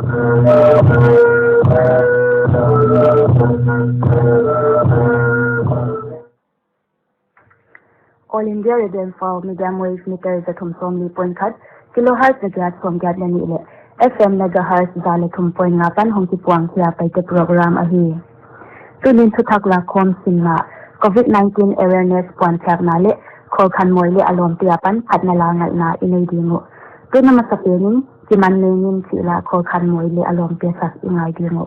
All India Radio for medium wave meter the thum som li point khat kilohertz na gas from gad na ni le FM megahertz dale thum point nga pan hong ki puang thia pai te program a hi tunin thuthak la khom sinna COVID-19 awareness point thak na le khol khan moi le alom tia pan phat na la ngai na inei dingu tuna ma sa penin ki man ne nin chi la khol khan moi le alom pe sak ingai dingu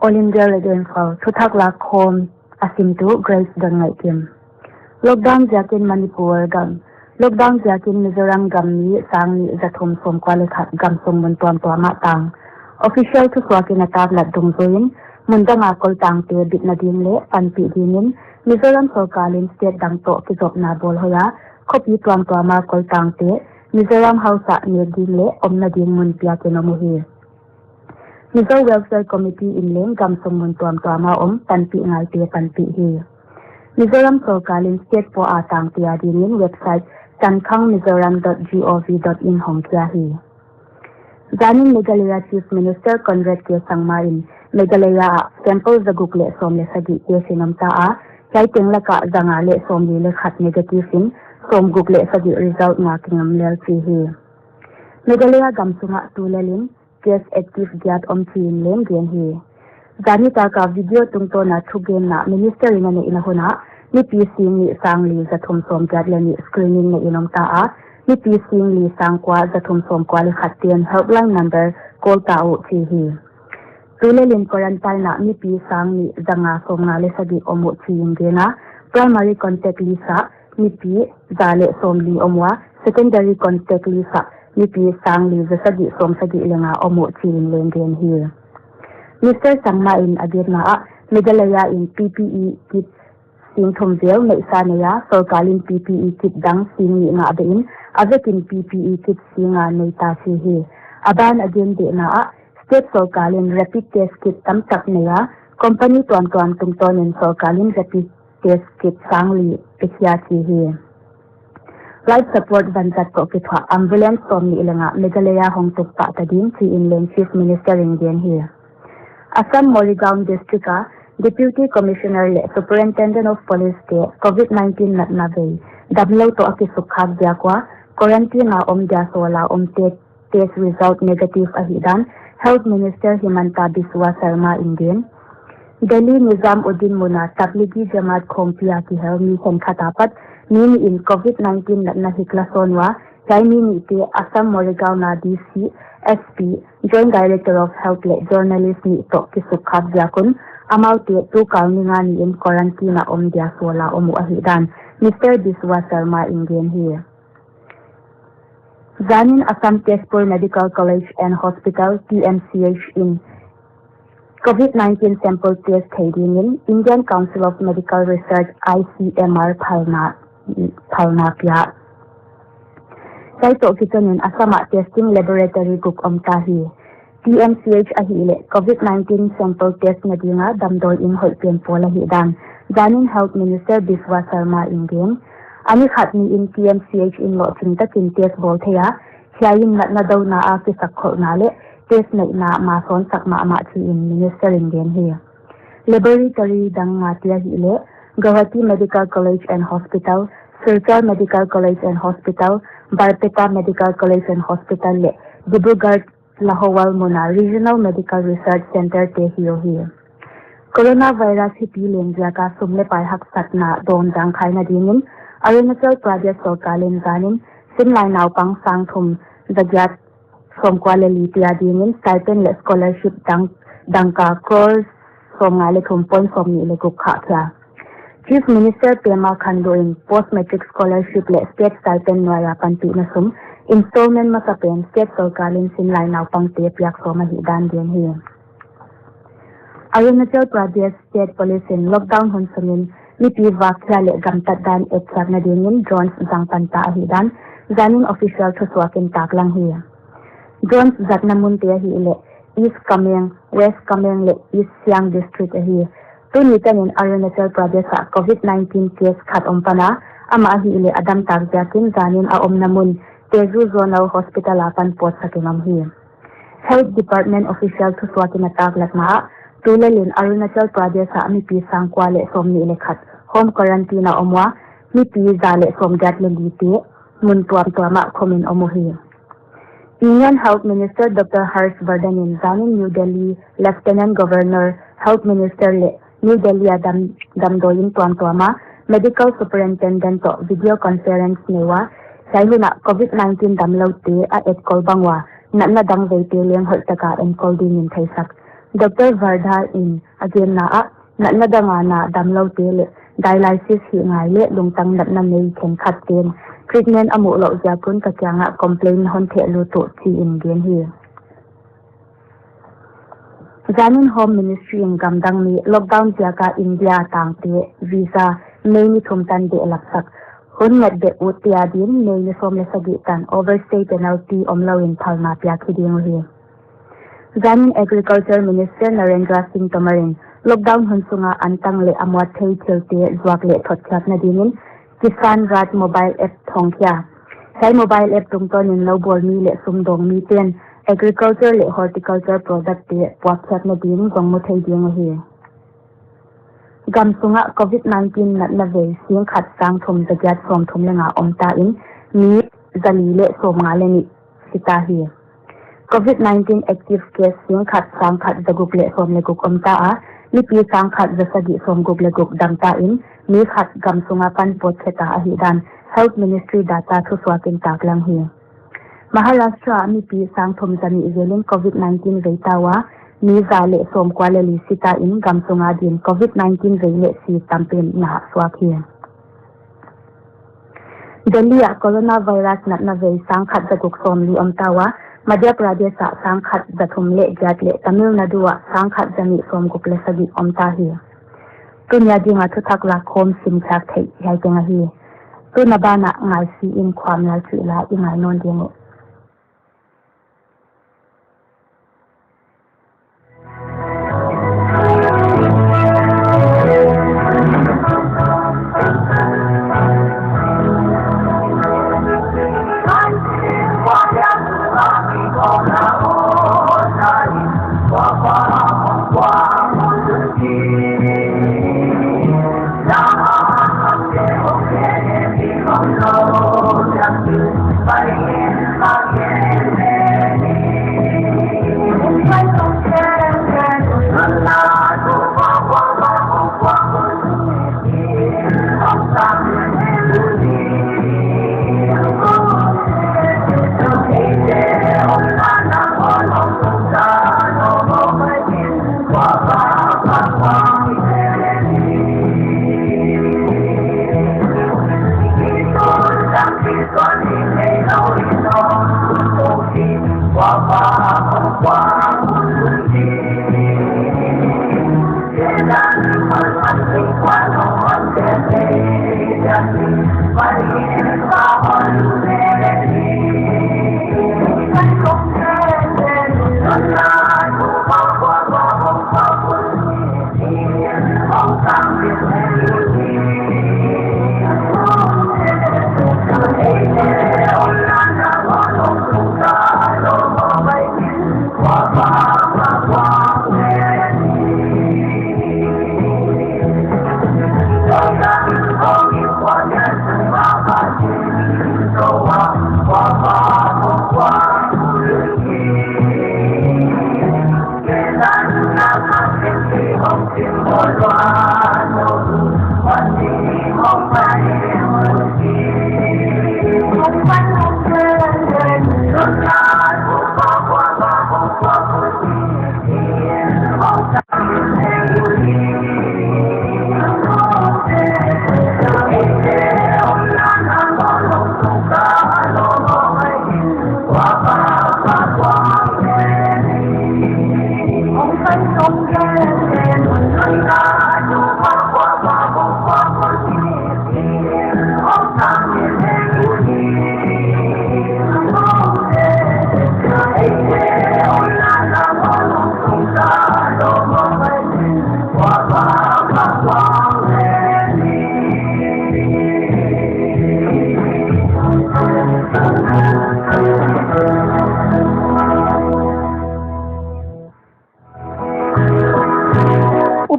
All India Radio for thuthak la khom asim tu Grace dang ngai kim lockdown jakin Manipur gam lockdown jakin Mizoram gam ni sang ni zathum som kwale khat gam som mun tuam to ma tang official thu swakin atab la dung zoin mundanga kol tang te bit na din le an pi dinin Mizoram sarkalin state dang to ki job na bol hoya khopi tuam to ma kol tang te Mizoram house ni din le omna din mun pia ke no mo hi Mizo Welfare Committee in Leng gam somun tuam tuama tanpi ngai te tanpi hi Mizoram sarkalin state po atang tia dinin website tankhangmizoram.gov.in hong kya hi Zanin Meghalaya Chief Minister Conrad K. Sangmarin Meghalaya sample zagukle som le sagi ke sinamta a kai tengla ka zanga le som le khat negative in som gukle sagi result nga kingam lel chi hi Meghalaya gamsunga tulalin case active gyat om chin lem gen hi Zani taka video tungto na thugen na minister ina na inahuna ni PC ni sangli za thumsom gadle ni screening na inom taa ni PC ni sangkwa za thumsom kwali khatien helpline number call tao chi hi tulelin quarantine na ni P sang ni zanga som nga le sagi omo chi ingena primary contact lisa ni P zale som li omwa secondary contact lisa ni P sang li za sagi som sagi ilenga omo chi inglen hi Mr. Sangma in agirna Meghalaya in PPE kit sing thomvel nei sanaya sorkalin PPE kit dang sing ni nga abein avekin PPE kit singa nei ta si hi aban again de na state sorkalin rapid test kit tamtak neya company tuan tungtonin sorkalin rapid test kit sangli pekia chi hi life support banjat ko kitwa ambulance tom ni ilenga Meghalaya hongtuk pa tadin chi inlen chief minister ingen hi Assam Morigaon District Deputy Commissioner le Superintendent of Police ke COVID-19 nat na bay damlo to akisukhag dia kwa quarantine na dia sola test result negative ahidan Health Minister Himanta Biswa Sarma Indian Delhi Nizamuddin Muna Tabligi Jamaat Khompia ki helmi sen khatapat ni in COVID-19 nat na hiklasonwa kaini ni te Assam Morigaon na DC SP Joint Director of Health le journalist ni to kisukhag jakun amau te tu kalninga ni in quarantine na dia sola omu ahidan Mr. Biswa Sarma Indian here Zanin Assam Tezpur Medical College and Hospital TMCH in COVID-19 sample test in Indian Council of Medical Research ICMR Phalna pia Sai to kitonin Asama Testing Laboratory Group Tahi TMCH ahile COVID-19 sample test na dinga damdol in holpen pola hidan Zanin Health Minister Biswa Sarma Indian ani khatni in TMCH in lo chinta tin test bol thaya hiayin na daw na a ki sakhol na le test na ma son sakma ma chi in Minister Indian here laboratory dang nga tia hile Guwahati Medical College and Hospital Silchar Medical College and Hospital Barpeta Medical College and Hospital le Dibrugarh Lahowal Muna Regional Medical Research Center te hiyo hiyo Coronavirus hipi lenja ka sumle pai hak satna don dang khai na dingin Arunachal Pradesh Sorkalin zanin sinlai naw pang sang thum zagyat som kwaleli tia dingin stipend le scholarship dangka course som ngale thumpon som ni le gukha kya Chief Minister Pema Khandu in post-matric scholarship le state stipend nwaya panti na sum installment masapen state sorkalin sinlai naw pang te piak so mahidan din hi Arunachal Pradesh State Police in lockdown hunsumin nipi vakya le gamtat dan etsak na dingin drones jang panta ahidan zanin official thuswakin taklang hi drones zatnamun te hi le East Kameng West Kameng le East Siang district hi Tunitan in Arunachal Pradesh COVID-19 case khat ompana ama hi le adam takjakin zanin a omnamun Tezu Zonal Hospital apan pot sakimam hi Health Department official thuswakin ataklat ma tulalin Arunachal Pradesh mi pi sangkwa le somni le khat home quarantine omwa mi pi zale somgat le lite mun tuama khomin omohi Indian Health Minister Dr. Harshvardhan in zanin New Delhi Lieutenant Governor Health Minister le New Delhi damdoyin tuama Medical Superintendent to video conference newa saihuna COVID-19 damlaute a etkol bangwa na dang veite leng holtaka enkol dingin thaisak Dr. Vardha in again na danga na damlaute le dialysis hi ngai le lungtang na nei khen khatten treatment amu lo jakun ka kyanga complain hon the lu to chi in gen hi Zanin Home Ministry in Gamdang ni lockdown jaka India tangte visa nei ni thumtan de laksak hun met de utia din nei ni som le sagitan overstay penalty omlo in Phalna pya khiding hi Zanin Agriculture Minister Narendra Singh Tomarin lockdown hunsunga antang le amwa thei thelte zwak le thotkhat na dinin Kisan Rat mobile app thongkya sai mobile app tungton in lo bor mi le sumdong mi ten agriculture le horticulture product te pwakhat na din gongmu thei ding hi gamsunga COVID-19 nat na ve sing khat sang thum jagat som thum lenga omta in mi zali le som nga le ni sita hi COVID-19 active case sing khat sang khat jaguk le som le guk omta a mi pi sang khat jasagi som guk le guk dangta in mi khat gam sunga pan pot cheta a hi dan Health Ministry data thu swakin taklang hi Maharashtra mi pi sang thom jani zeling COVID-19 veitawa mi zale som kwale li sita in gam sunga din COVID-19 veile si tampin na swakhi Delhi coronavirus natna ve sang khat jaguk som li omtawa Madhya Pradesh sang khat dathum le jat le Tamil Nadu sang khat jani som guk le sagi omta hi tunya dinga thu thak la khom sim thak thei hai tenga hi tu nabana ngai si in khwam la chi la ingai non dingo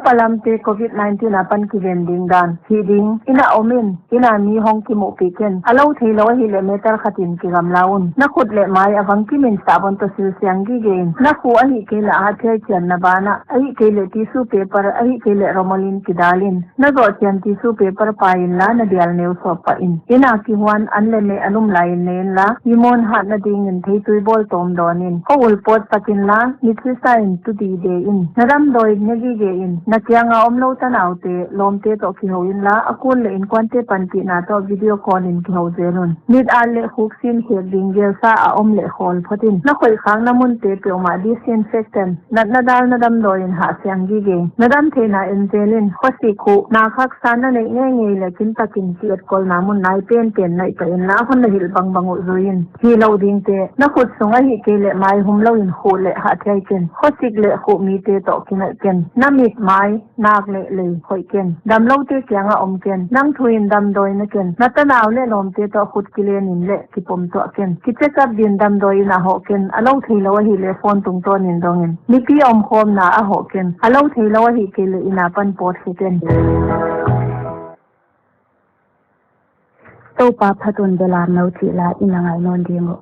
Palamte COVID-19 apan ki vending dan hiding ina omin ina mi hong ki mo piken alo thelo hi le metal khatin ki gamlaun na khut le mai awang ki min sabon to sil siang gi gain na khu a hi ke la ha the chen na bana ai ke le tissue paper ai ke le romolin ki dalin na go chen tissue paper pain la na dial neu so pa in ina ki huan an le me anum lain nen la imon ha na ding in thei tui bol tom donin ko ul pot pakin la ni thi sain tu di de in naram doi ne gi ge in na kyanga omlo tanaute lomte to ki hoin la akun le in kwante panti na to video call in ki ho zelun nit alle huksin he dingel sa a omle khol photin na khoi khang namun te pe ma disinfectant na dal na dam doin ha syang gi ge na dam the na in zelin khosi khu na khak san na nei nge le kin takin ki at kol namun nai pen nai pa in la hon na hil bang bangu ruin hi lo ding te na khut sunga hi ke le mai hum lo in khu le ha thai ken khosik le khu mi te to kin ken na mit mai nak le khoi ken dam lo te kyanga om ken nang thuin dam doi na ken natanaw le lom te to khut kilen in le ki pom to ken ki check up din dam doi na ho ken alo thilo hi le phone tung ton in dongin ni pi om khom na a ho ken alo thilo hi ke le ina pan pot hi ken to pa phatun de la no chi la inangai non dingo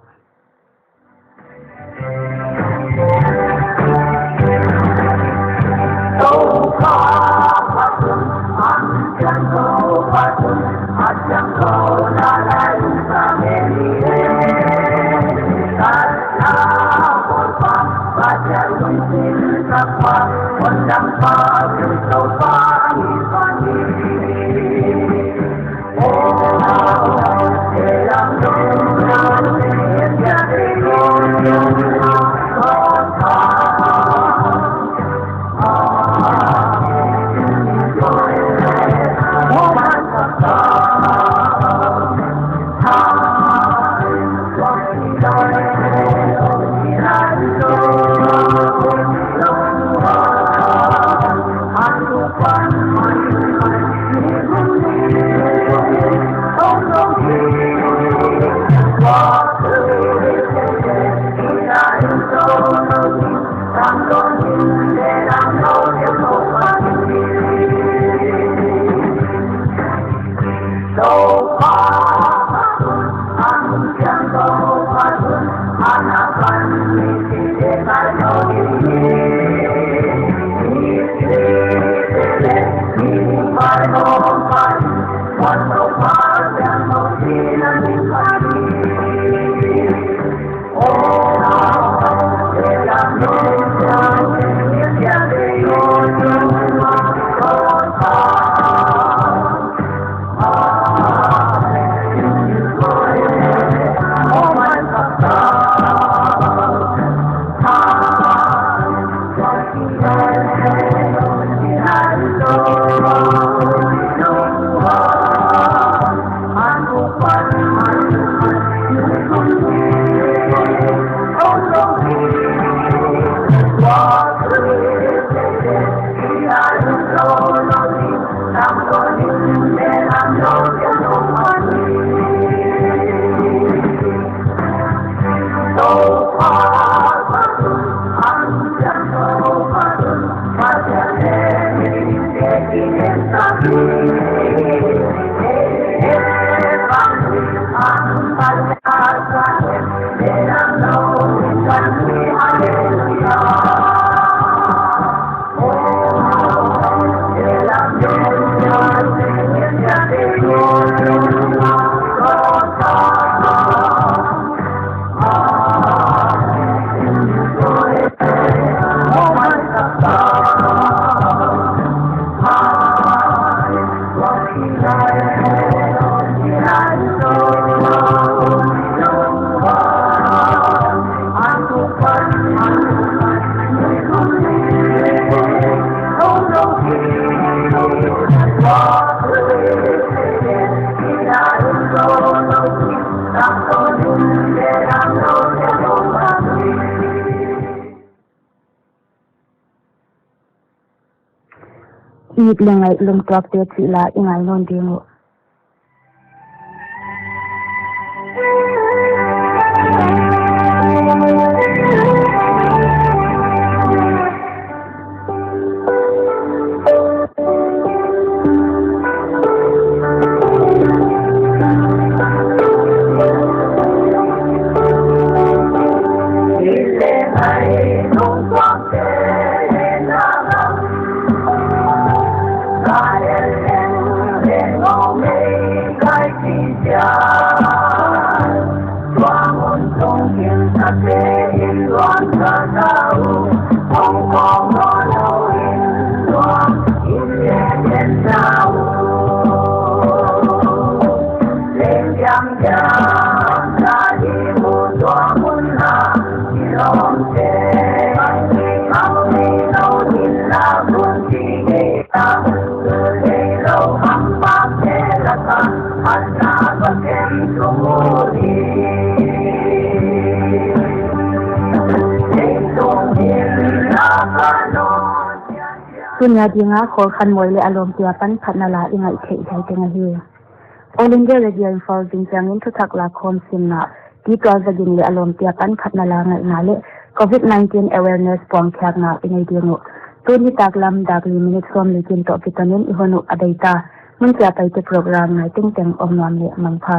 อีกเรื่องไงลงตัวเตียสิละยังไงนนดีงุสุญญาดีงาขอคันมวยเลยอารมณ์เตียปันพัดนาลาอิงไอเทไทยเตงเฮียโอลินเดียเรเดียนฟอลจิงจังอินทุทักลาคอมซิมนาที่ตัวจะยิงเลยอารมณ์เตียปันพัดนาลาไงนาเลCOVID-19 awareness ปองแขกนาอิงไอเดียงตัวนี้ตากลำดักลิมิตส่วนลิจินต่อพิตานินอิฮนุอดัยตามันจะไปที่โปรแกรมไงติ้งเต็งอมนวมเลยมังพา